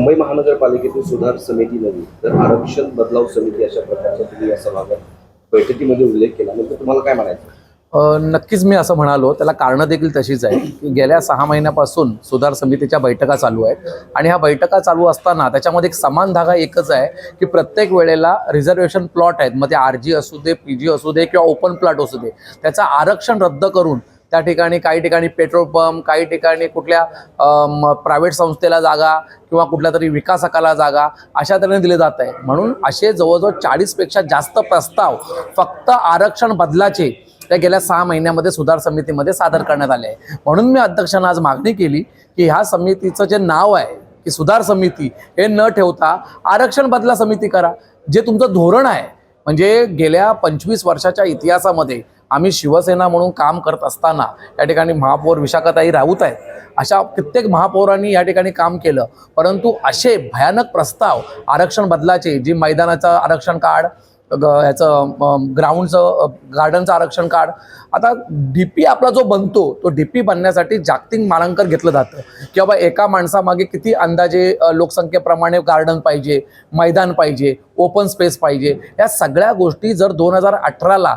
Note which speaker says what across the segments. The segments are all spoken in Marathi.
Speaker 1: मुंबई महानगरपालिकेतील सुधार समिती नव्हे तर आरक्षण बदलाव समिती अशा प्रकारचा तुम्ही या सभागृह बैठकीमध्ये उल्लेख केला, म्हणजे तुम्हाला काय म्हणायचं?
Speaker 2: नक्कीच मी असं म्हणालो. त्याला कारणं देखील तशीच आहे की गेल्या 6 महिन्यापासून सुधार समितीच्या बैठका चालू आहेत आणि ह्या बैठका चालू असताना त्याच्यामध्ये एक समान धागा एकच आहे की प्रत्येक वेळेला रिझर्वेशन प्लॉट आहेत, मग ते RG असू दे, PG असू दे किंवा ओपन प्लॉट असू दे, त्याचं आरक्षण रद्द करून त्या ठिकाणी काही ठिकाणी पेट्रोल पंप, काही ठिकाणी कुठल्या प्रायव्हेट संस्थेला जागा किंवा कुठल्या तरी विकासकाला जागा अशा तऱ्हेने दिले जात आहे. म्हणून असे जवळजवळ 40पेक्षा जास्त प्रस्ताव फक्त आरक्षण बदलाचे त्या गेल्या 6 महिन्यामध्ये सुधार समितीमध्ये सादर करण्यात आले आहे. म्हणून मी अध्यक्षांना आज मागणी केली की ह्या समितीचं जे नाव आहे की सुधार समिती हे न ठेवता आरक्षण बदला समिती करा. जे तुमचं धोरण आहे, म्हणजे गेल्या 25 वर्षाच्या इतिहासामध्ये आम्ही शिवसेना म्हणून काम करत असताना या ठिकाणी महापौर विशाखाताई राऊत आहेत, अशा कित्येक महापौरांनी या ठिकाणी काम केलं, परंतु असे भयानक प्रस्ताव आरक्षण बदलाचे, जी मैदानाचं आरक्षण काढ, ह्याचं ग्राउंडचं गार्डनचं आरक्षण काढ, आता DP आपला जो बनतो तो DP बनण्यासाठी जागतिक मानांकन घेतलं जातं की बाबा एका माणसामागे किती अंदाजे लोकसंख्येप्रमाणे गार्डन पाहिजे, मैदान पाहिजे, ओपन स्पेस पाहिजे. या सगळ्या गोष्टी जर 2018ला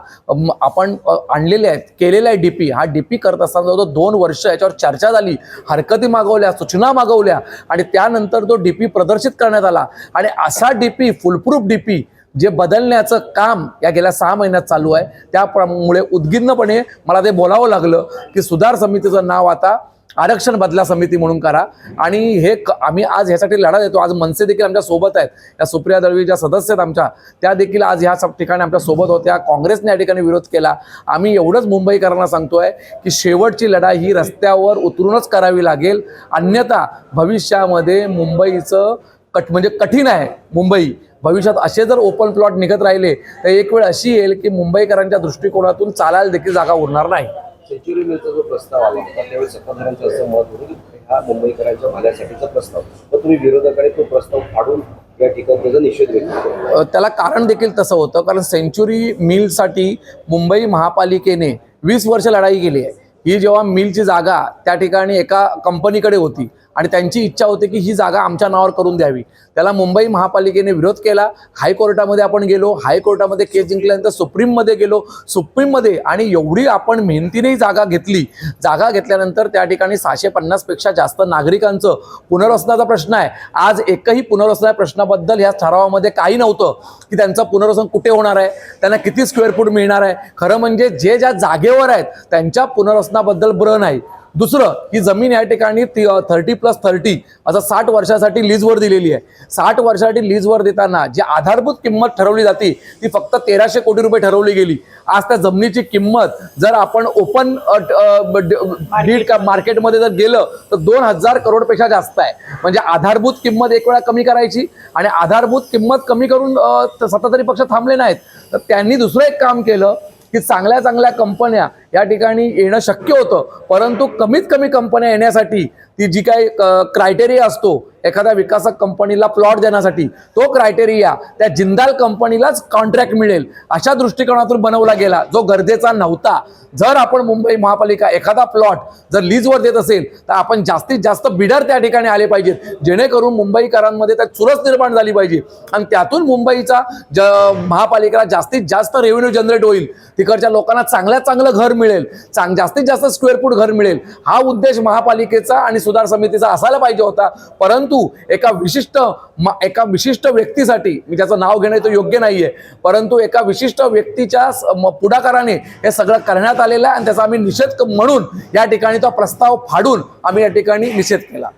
Speaker 2: आपण आणलेल्या आहेत, केलेला आहे DP. हा DP करत असताना जवळजवळ 2 वर्ष याच्यावर चर्चा झाली, हरकती मागवल्या, सूचना मागवल्या आणि त्यानंतर तो DP प्रदर्शित करण्यात आला आणि असा DP, फुलप्रूफ DP जे बदलण्याचं काम या गेल्या 6 महिन्यात चालू आहे. त्यामुळे उद्गिन्नपणे मला ते बोलावं लागलं की सुधार समितीचं नाव आता आरक्षण बदला समिती म्हणून करा. आणि हे आम्ही आज ह्यासाठी लढा देतो. आज मनसे देखील आमच्या सोबत आहेत, या सुप्रिया दळवी ज्या सदस्य आहेत आमच्या, त्या देखील आज ह्या ठिकाणी आमच्या सोबत होत्या. काँग्रेसने या ठिकाणी विरोध केला. आम्ही एवढंच मुंबईकरांना सांगतोय की शेवटची लढाई ही रस्त्यावर उतरूनच करावी लागेल, अन्यथा भविष्यामध्ये मुंबईचं म्हणजे कठीण आहे. मुंबई भविष्यात असे जर ओपन प्लॉट निघत राहिले तर एक वेळ अशी येईल की मुंबईकरांच्या दृष्टिकोनातून चालायला देखील जागा उरणार नाही.
Speaker 1: सेंच्युरी मिलचा जो प्रस्ताव आला होता त्यावेळी सत्ताधाऱ्यांचं असं मत होतं की हा मुंबईकरांच्या भल्यासाठीचा प्रस्ताव, तर तुम्ही विरोधाकडे तो प्रस्ताव फाडून या ठिकाणी त्याचा निषेध व्यक्त केला.
Speaker 2: त्याला कारण देखील तसं होतं, कारण सेंच्युरी मिलसाठी मुंबई महापालिकेने 20 वर्ष लढाई केली आहे. ही जेव्हा मिलची जागा त्या ठिकाणी एका कंपनीकडे होती आणि त्यांची इच्छा होती की ही जागा आमच्या नावावर करून द्यावी, त्याला मुंबई महापालिकेने विरोध केला. हायकोर्टामध्ये आपण गेलो, हायकोर्टामध्ये केस जिंकल्यानंतर सुप्रीममध्ये गेलो, सुप्रीममध्ये आणि एवढी आपण मेहनतीने जागा घेतली. जागा घेतल्यानंतर त्या ठिकाणी 650पेक्षा जास्त नागरिकांचं पुनर्वसनाचा प्रश्न आहे. आज एकही पुनर्वसना प्रश्नाबद्दल ह्या ठरावामध्ये काही नव्हतं की त्यांचं पुनर्वसन कुठे होणार आहे, त्यांना किती स्क्वेअर फूट मिळणार आहे. खरं म्हणजे जे ज्या जागेवर आहेत त्यांच्या पुनर्वसनाबद्दल ब्र नाही. दुसरं, ही जमीन या ठिकाणी 30+30 असं 60 वर्षासाठी लीजवर दिलेली आहे. 60 वर्षासाठी लीजवर देताना जी आधारभूत किंमत ठरवली जाते ती फक्त 1300 कोटी रुपये ठरवली गेली. आज त्या जमिनीची किंमत जर आपण ओपन डीड मार्केटमध्ये जर गेलं तर 2000 करोडपेक्षा जास्त आहे. म्हणजे आधारभूत किंमत एक वेळा कमी करायची आणि आधारभूत किंमत कमी करून सत्ताधारी पक्ष थांबले नाहीत. तर त्यांनी दुसरं एक काम केलं की चांगल्या चांगल्या कंपन्या या ठिकाणी येणं शक्य होतं, परंतु कमीत कमी कंपन्या येण्यासाठी ती जी काही क्रायटेरिया असतो एखाद्या विकासक कंपनीला प्लॉट देण्यासाठी, तो क्रायटेरिया त्या जिंदाल कंपनीलाच कॉन्ट्रॅक्ट मिळेल अशा दृष्टिकोनातून बनवला गेला, जो गरजेचा नव्हता. जर आपण मुंबई महापालिका एखादा प्लॉट जर लीजवर देत असेल तर आपण जास्तीत जास्त बिडर त्या ठिकाणी आले पाहिजेत, जेणेकरून मुंबईकरांमध्ये त्या चुरस निर्माण झाली पाहिजे आणि त्यातून मुंबईचा महापालिकेला जास्तीत जास्त रेव्हेन्यू जनरेट होईल. तिकडच्या लोकांना चांगल्यात चांगलं घर मिळेल, जास्तीत जास्त स्क्वेअर फूट घर मिळेल. हा उद्देश महापालिकेचा आणि सुधार समितीचा असायला पाहिजे होता. परंतु एका विशिष्ट व्यक्तीसाठी, मी त्याचं नाव घेणं तो योग्य नाहीये, परंतु एका विशिष्ट व्यक्तीच्या पुढाकाराने हे सगळं करण्यात आलेलं आहे आणि त्याचा आम्ही निषेध म्हणून या ठिकाणी तो प्रस्ताव फाडून आम्ही या ठिकाणी निषेध केला.